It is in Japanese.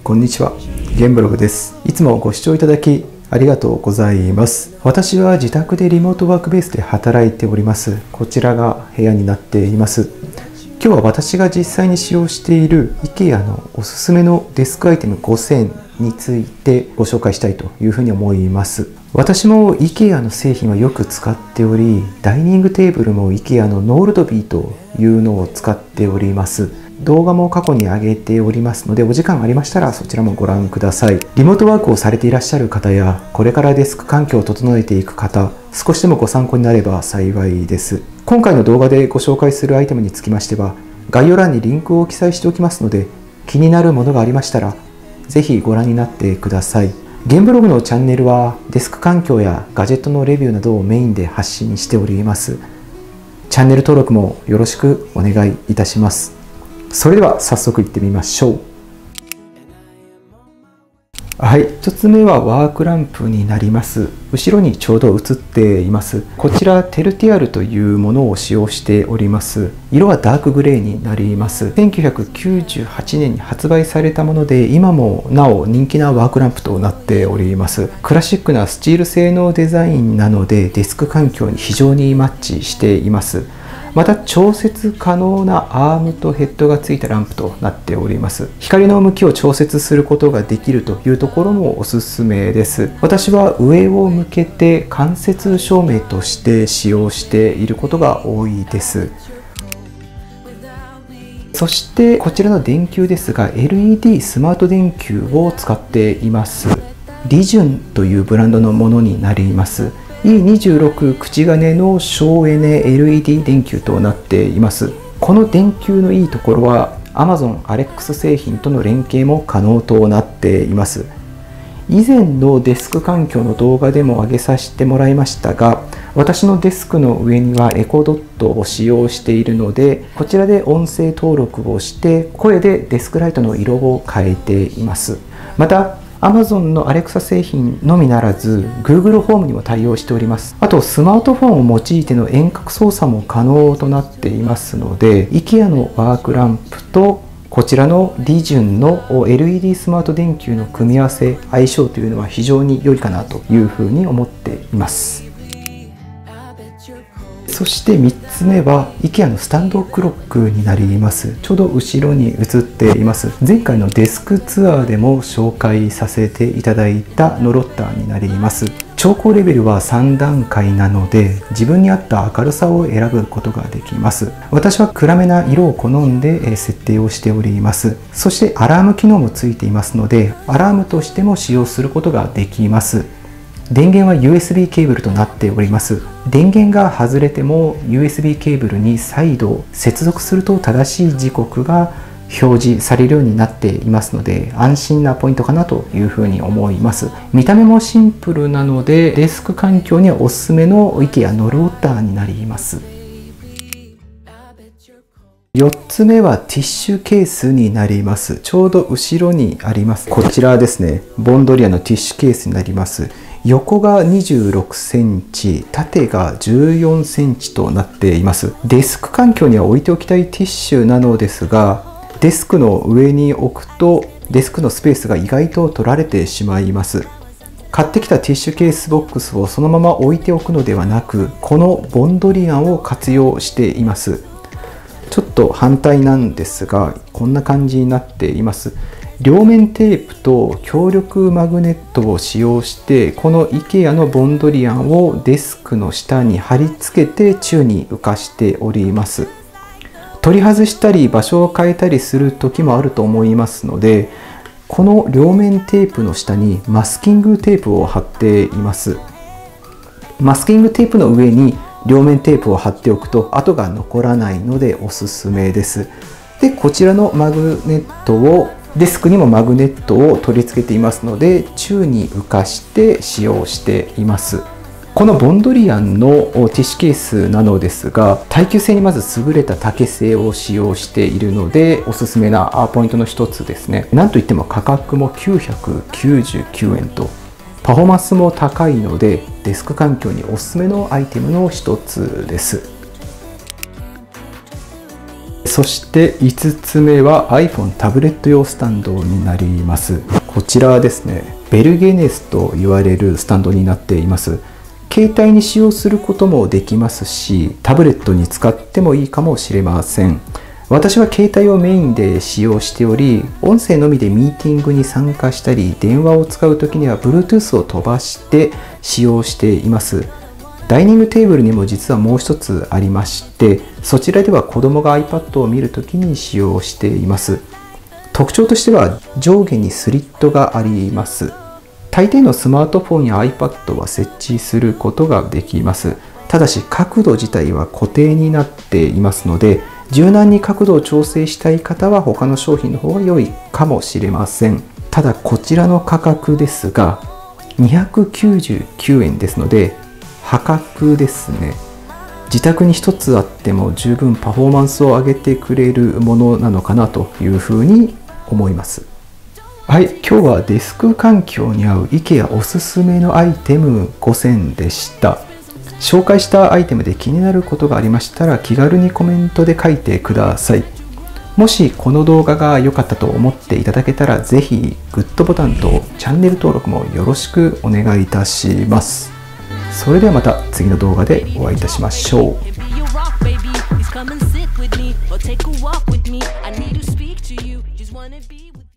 こんにちは。ゲンブログです。いつもご視聴いただきありがとうございます。私は自宅でリモートワークベースで働いております。こちらが部屋になっています。今日は私が実際に使用している IKEA のおすすめのデスクアイテム5選についてご紹介したいというふうに思います。私も IKEA の製品はよく使っており、ダイニングテーブルも IKEA のノールドビーというのを使っております。動画も過去に上げておりますので、お時間ありましたらそちらもご覧ください。リモートワークをされていらっしゃる方や、これからデスク環境を整えていく方、少しでもご参考になれば幸いです。今回の動画でご紹介するアイテムにつきましては、概要欄にリンクを記載しておきますので、気になるものがありましたら、ぜひご覧になってください。ゲンブログのチャンネルは、デスク環境やガジェットのレビューなどをメインで発信しております。チャンネル登録もよろしくお願いいたします。それでは早速いってみましょう。はい、1つ目はワークランプになります。後ろにちょうど映っています。こちらテルティアルというものを使用しております。色はダークグレーになります。1998年に発売されたもので、今もなお人気なワークランプとなっております。クラシックなスチール製のデザインなので、デスク環境に非常にマッチしています。また調節可能なアームとヘッドがついたランプとなっております。光の向きを調節することができるというところもおすすめです。私は上を向けて間接照明として使用していることが多いです。そしてこちらの電球ですが LED スマート電球を使っています。リジュンというブランドのものになります。E26 口金の省エネ LED 電球となっています。この電球のいいところは Amazon Alexa 製品との連携も可能となっています。以前のデスク環境の動画でも上げさせてもらいましたが、私のデスクの上にはエコドットを使用しているので、こちらで音声登録をして声でデスクライトの色を変えています。またAmazon の Alexa 製品のみならず Google ホームにも対応しております。あとスマートフォンを用いての遠隔操作も可能となっていますので、 IKEA のワークランプとこちらのリジュンの LED スマート電球の組み合わせ、相性というのは非常に良いかなというふうに思っています。そして3つ目は IKEA のスタンドクロックになります。ちょうど後ろに映っています。前回のデスクツアーでも紹介させていただいたノロッターになります。調光レベルは3段階なので、自分に合った明るさを選ぶことができます。私は暗めな色を好んで設定をしております。そしてアラーム機能もついていますので、アラームとしても使用することができます。電源は USB ケーブルとなっております。電源が外れても USB ケーブルに再度接続すると正しい時刻が表示されるようになっていますので、安心なポイントかなというふうに思います。見た目もシンプルなので、デスク環境にはおすすめの IKEA ノロッターになります。4つ目はティッシュケースになります。ちょうど後ろにあります。こちらですね。ボンドリアのティッシュケースになります。横が26センチ、縦が14センチとなっています。デスク環境には置いておきたいティッシュなのですが、デスクの上に置くとデスクのスペースが意外と取られてしまいます。買ってきたティッシュケースボックスをそのまま置いておくのではなく、このボンドリアンを活用しています。ちょっと反対なんですが、こんな感じになっています。両面テープと強力マグネットを使用して、この IKEA のボンドリアンをデスクの下に貼り付けて宙に浮かしております。取り外したり場所を変えたりする時もあると思いますので、この両面テープの下にマスキングテープを貼っています。マスキングテープの上に両面テープを貼っておくと跡が残らないのでおすすめです。で、こちらのマグネットをデスクにもマグネットを取り付けていますので、宙に浮かして使用しています。このボンドリアンのティッシュケースなのですが、耐久性にまず優れた竹製を使用しているのでおすすめなポイントの一つですね。なんといっても価格も999円とパフォーマンスも高いので、デスク環境におすすめのアイテムの一つです。そそして5つ目は iPhone タブレット用スタンドになります。こちらはですね、ベルゲネスと言われるスタンドになっています。携帯に使用することもできますし、タブレットに使ってもいいかもしれません。私は携帯をメインで使用しており、音声のみでミーティングに参加したり、電話を使うときには Bluetooth を飛ばして使用しています。ダイニングテーブルにも実はもう一つありまして、そちらでは子供が iPad を見るときに使用しています。特徴としては上下にスリットがあります。大抵のスマートフォンや iPad は設置することができます。ただし角度自体は固定になっていますので、柔軟に角度を調整したい方は他の商品の方が良いかもしれません。ただこちらの価格ですが299円ですので破格ですね。自宅に一つあっても十分パフォーマンスを上げてくれるものなのかなというふうに思います。はい、今日はデスク環境に合う IKEA おすすめのアイテム5選でした。紹介したアイテムで気になることがありましたら気軽にコメントで書いてください。もしこの動画が良かったと思っていただけたらぜひグッドボタンとチャンネル登録もよろしくお願いいたします。それではまた次の動画でお会いいたしましょう。